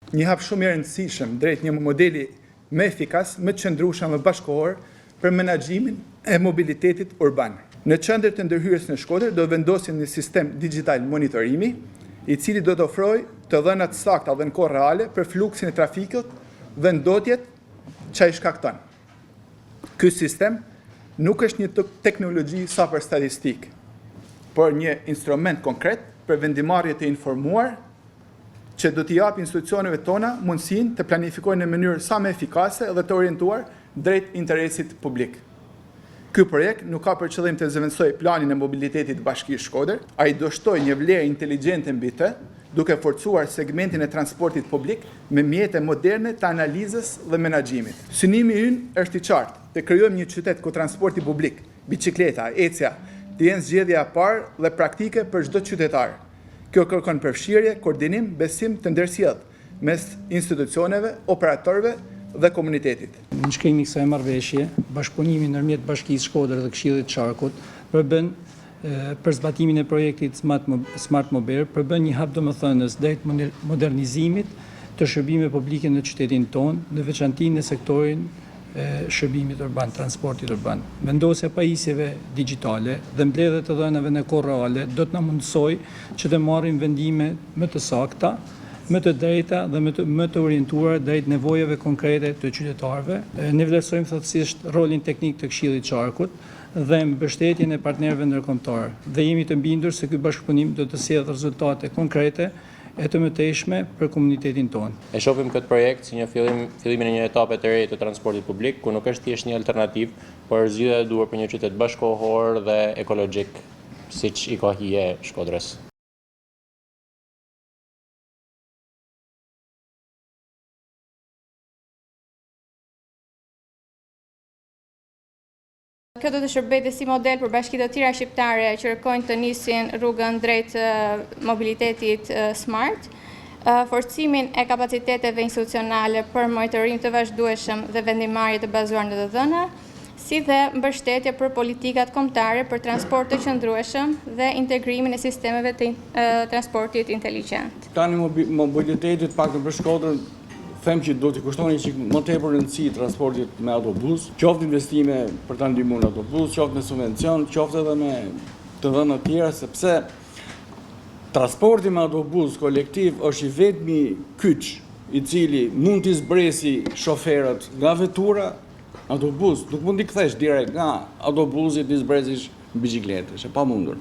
një hap shumë i rëndësishëm drejt një modeli më efikas, më të qëndrueshëm dhe bashkëkohor për menaxhimin e mobilitetit urban. Në qendër të ndërhyrjes në Shkodër do vendosin një sistem digital monitorimi, i cili do të ofrojë të dhëna të sakta dhe në kohë reale për fluksin e trafikut dhe ndotjet që ai shkakton. Ky sistem nuk është një teknologji sa për statistikë, por një instrument konkret për vendimarrje të informuar që do t'i jap institucioneve tona mundësinë të planifikojnë në mënyrë sa më efikase dhe të orientuar drejt interesit publik. Ky projekt nuk ka për qëllim të zëvendësojë planin e mobilitetit të Bashkisë Shkodër, ai do shtojë një vlerë inteligjente mbi të, duke forcuar segmentin e transportit publik me mjete moderne të analizës dhe menaxhimit. Synimi ynë është i qartë, të krijojmë një qytet ku transporti publik, bicikleta, ecja, të jenë zgjedhja e parë dhe praktike për çdo qytetar. Kjo kërkon përfshirje, koordinim, besim të ndërsjellë mes institucioneve, operatorëve dhe komunitetit. Në shkrimi i kësaj marrëveshje, bashkëpunimi ndërmjet Bashkisë Shkodër dhe Këshillit të Qarkut përbën për zbatimin e projektit Smart Mober, përbën një hap domethënës drejt modernizimit të shërbimeve publike në qytetin tonë, në veçanti në sektorin shërbimit urban, transportit urban. Vendosja pajisjeve digjitale dhe mbledhjet të dhënave në kohë reale do të na mundsojë që të marrim vendime më të sakta, më të drejta dhe më të orientuara drejt nevojave konkrete të qytetarëve. Ne vlerësojmë thellësisht rolin teknik të Këshillit të Qarkut dhe mbështetjen e partnerëve ndërkombëtar dhe jemi të bindur se ky bashkëpunim do të sjellë rezultate konkrete e të mëtejshme për komunitetin tonë. E shohim këtë projekt si një fillimin e një etape të re të transportit publik, ku nuk është thjesht një alternativë, por zgjidhja e duhur për një qytet bashkëkohor dhe ekologjik, siç i ka hije Shkodrës. Kjo do të shërbejë si model për bashkitë të tjera shqiptare që kërkojnë të nisin rrugën drejt mobilitetit smart, forcimin e kapaciteteve institucionale për monitorim të vazhdueshëm dhe vendimarrje të bazuar në të dhëna, si dhe mbështetje për politikat kombëtare për transport të qëndrueshëm dhe integrimin e sistemeve të transportit inteligjent. Tani mobilitetit pak në Shkodër them që do t'i kushtoni që më tepër rëndësi transportit me autobus, qoftë investime për ta ndihmuar autobus, qoftë me subvencion, qoftë edhe me të dhëna të tjera, sepse transporti me autobus kolektiv është i vetmi kyç i cili mund t'i zbresi shoferët nga vetura, autobus, nuk mund t'i kthesh direkt nga autobusi t'i zbresish bicikletë, është e pamundur.